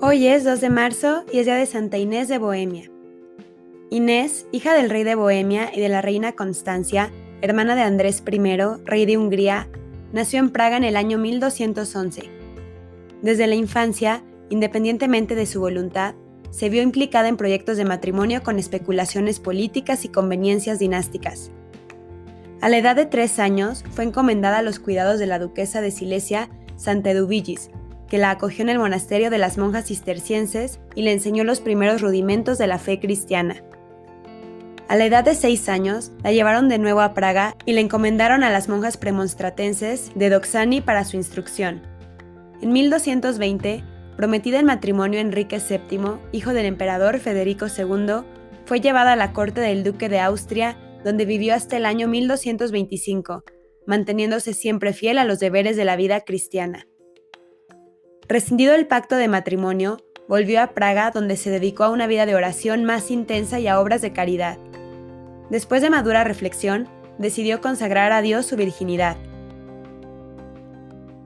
Hoy es 2 de marzo y es día de Santa Inés de Bohemia. Inés, hija del rey de Bohemia y de la reina Constancia, hermana de Andrés I, rey de Hungría, nació en Praga en el año 1211. Desde la infancia, independientemente de su voluntad, se vio implicada en proyectos de matrimonio con especulaciones políticas y conveniencias dinásticas. A la edad de 3 años, fue encomendada a los cuidados de la duquesa de Silesia, Santa Eduvigis, que la acogió en el monasterio de las monjas cistercienses y le enseñó los primeros rudimentos de la fe cristiana. A la edad de 6 años, la llevaron de nuevo a Praga y la encomendaron a las monjas premonstratenses de Doxani para su instrucción. En 1220, prometida en matrimonio a Enrique VII, hijo del emperador Federico II, fue llevada a la corte del duque de Austria, donde vivió hasta el año 1225, manteniéndose siempre fiel a los deberes de la vida cristiana. Rescindido el pacto de matrimonio, volvió a Praga, donde se dedicó a una vida de oración más intensa y a obras de caridad. Después de madura reflexión, decidió consagrar a Dios su virginidad.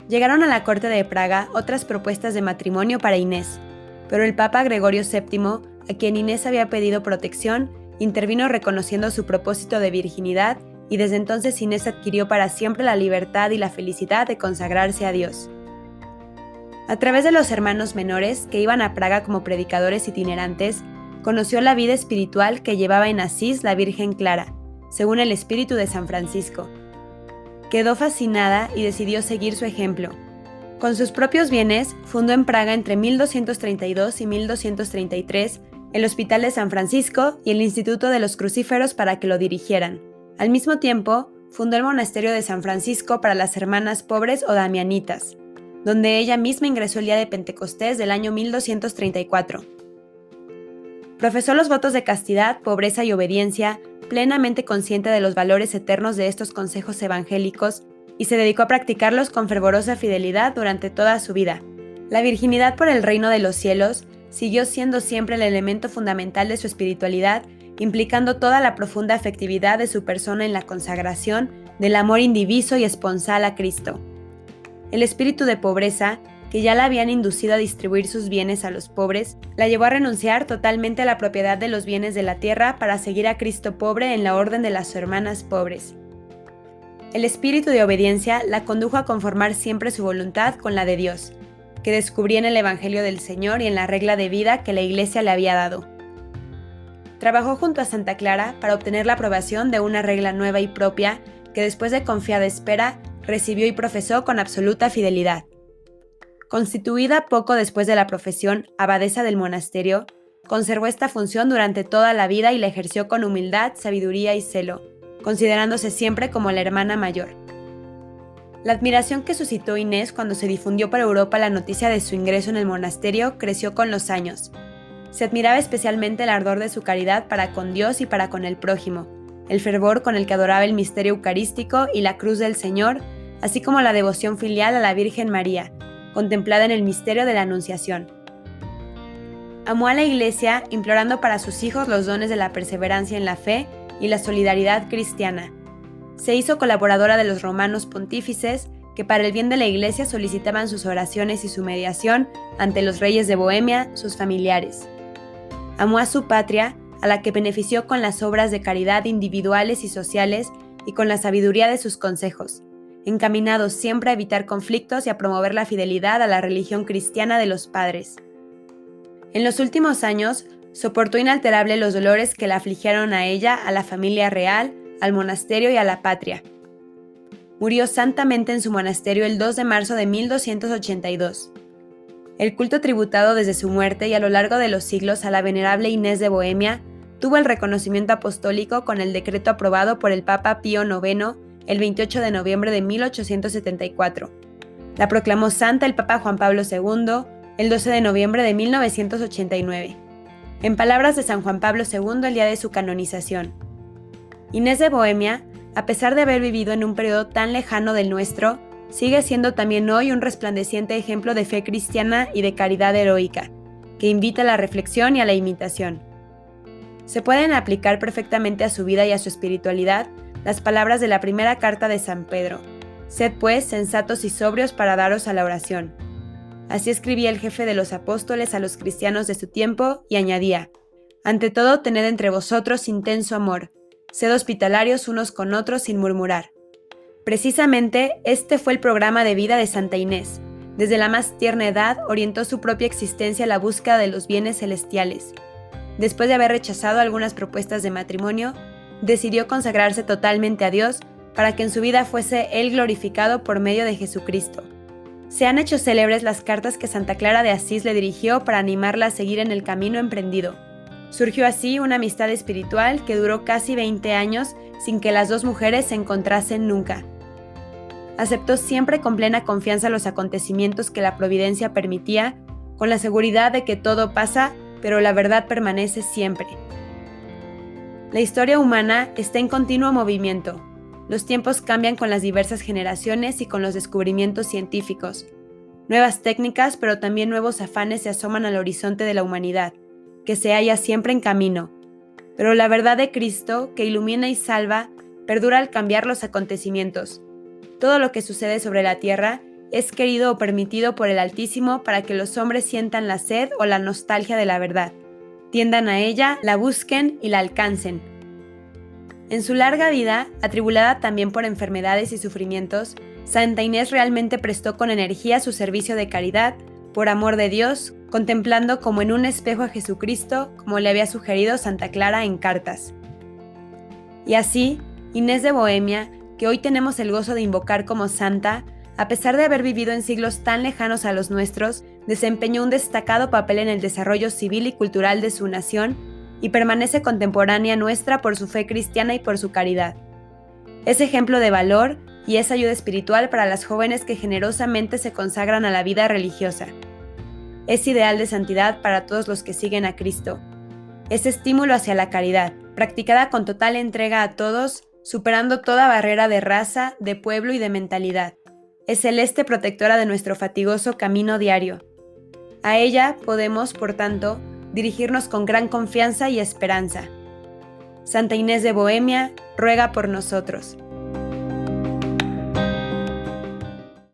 Llegaron a la corte de Praga otras propuestas de matrimonio para Inés, pero el Papa Gregorio VII, a quien Inés había pedido protección, intervino reconociendo su propósito de virginidad y desde entonces Inés adquirió para siempre la libertad y la felicidad de consagrarse a Dios. A través de los hermanos menores, que iban a Praga como predicadores itinerantes, conoció la vida espiritual que llevaba en Asís la Virgen Clara, según el espíritu de San Francisco. Quedó fascinada y decidió seguir su ejemplo. Con sus propios bienes, fundó en Praga entre 1232 y 1233 el Hospital de San Francisco y el Instituto de los Crucíferos para que lo dirigieran. Al mismo tiempo, fundó el Monasterio de San Francisco para las hermanas pobres o damianitas, donde ella misma ingresó el día de Pentecostés del año 1234. Profesó los votos de castidad, pobreza y obediencia, plenamente consciente de los valores eternos de estos consejos evangélicos, y se dedicó a practicarlos con fervorosa fidelidad durante toda su vida. La virginidad por el reino de los cielos siguió siendo siempre el elemento fundamental de su espiritualidad, implicando toda la profunda afectividad de su persona en la consagración del amor indiviso y esponsal a Cristo. El espíritu de pobreza, que ya la habían inducido a distribuir sus bienes a los pobres, la llevó a renunciar totalmente a la propiedad de los bienes de la tierra para seguir a Cristo pobre en la orden de las hermanas pobres. El espíritu de obediencia la condujo a conformar siempre su voluntad con la de Dios, que descubría en el Evangelio del Señor y en la regla de vida que la Iglesia le había dado. Trabajó junto a Santa Clara para obtener la aprobación de una regla nueva y propia que después de confiada espera recibió y profesó con absoluta fidelidad. Constituida poco después de la profesión abadesa del monasterio, conservó esta función durante toda la vida y la ejerció con humildad, sabiduría y celo, considerándose siempre como la hermana mayor. La admiración que suscitó Inés cuando se difundió por Europa la noticia de su ingreso en el monasterio creció con los años. Se admiraba especialmente el ardor de su caridad para con Dios y para con el prójimo, el fervor con el que adoraba el misterio eucarístico y la cruz del Señor, así como la devoción filial a la Virgen María, contemplada en el misterio de la Anunciación. Amó a la Iglesia, implorando para sus hijos los dones de la perseverancia en la fe y la solidaridad cristiana. Se hizo colaboradora de los romanos pontífices, que para el bien de la Iglesia solicitaban sus oraciones y su mediación ante los reyes de Bohemia, sus familiares. Amó a su patria, a la que benefició con las obras de caridad individuales y sociales y con la sabiduría de sus consejos, encaminados siempre a evitar conflictos y a promover la fidelidad a la religión cristiana de los padres. En los últimos años, soportó inalterable los dolores que la afligieron a ella, a la familia real, al monasterio y a la patria. Murió santamente en su monasterio el 2 de marzo de 1282. El culto tributado desde su muerte y a lo largo de los siglos a la venerable Inés de Bohemia tuvo el reconocimiento apostólico con el decreto aprobado por el Papa Pío IX el 28 de noviembre de 1874. La proclamó santa el Papa Juan Pablo II el 12 de noviembre de 1989. En palabras de San Juan Pablo II el día de su canonización: Inés de Bohemia, a pesar de haber vivido en un periodo tan lejano del nuestro, sigue siendo también hoy un resplandeciente ejemplo de fe cristiana y de caridad heroica, que invita a la reflexión y a la imitación. Se pueden aplicar perfectamente a su vida y a su espiritualidad las palabras de la primera carta de San Pedro: Sed pues sensatos y sobrios para daros a la oración. Así escribía el jefe de los apóstoles a los cristianos de su tiempo y añadía: «Ante todo, tened entre vosotros intenso amor, sed hospitalarios unos con otros sin murmurar». Precisamente, este fue el programa de vida de Santa Inés. Desde la más tierna edad orientó su propia existencia a la búsqueda de los bienes celestiales. Después de haber rechazado algunas propuestas de matrimonio, decidió consagrarse totalmente a Dios para que en su vida fuese Él glorificado por medio de Jesucristo. Se han hecho célebres las cartas que Santa Clara de Asís le dirigió para animarla a seguir en el camino emprendido. Surgió así una amistad espiritual que duró casi 20 años sin que las dos mujeres se encontrasen nunca. Aceptó siempre con plena confianza los acontecimientos que la providencia permitía, con la seguridad de que todo pasa, pero la verdad permanece siempre. La historia humana está en continuo movimiento. Los tiempos cambian con las diversas generaciones y con los descubrimientos científicos. Nuevas técnicas, pero también nuevos afanes se asoman al horizonte de la humanidad, que se halla siempre en camino. Pero la verdad de Cristo, que ilumina y salva, perdura al cambiar los acontecimientos. Todo lo que sucede sobre la tierra es querido o permitido por el Altísimo para que los hombres sientan la sed o la nostalgia de la verdad, tiendan a ella, la busquen y la alcancen. En su larga vida, atribulada también por enfermedades y sufrimientos, Santa Inés realmente prestó con energía su servicio de caridad, por amor de Dios, contemplando como en un espejo a Jesucristo, como le había sugerido Santa Clara en cartas. Y así, Inés de Bohemia, que hoy tenemos el gozo de invocar como santa, a pesar de haber vivido en siglos tan lejanos a los nuestros, desempeñó un destacado papel en el desarrollo civil y cultural de su nación y permanece contemporánea nuestra por su fe cristiana y por su caridad. Es ejemplo de valor y es ayuda espiritual para las jóvenes que generosamente se consagran a la vida religiosa. Es ideal de santidad para todos los que siguen a Cristo. Es estímulo hacia la caridad, practicada con total entrega a todos, superando toda barrera de raza, de pueblo y de mentalidad. Es celeste protectora de nuestro fatigoso camino diario. A ella podemos, por tanto, dirigirnos con gran confianza y esperanza. Santa Inés de Bohemia, ruega por nosotros.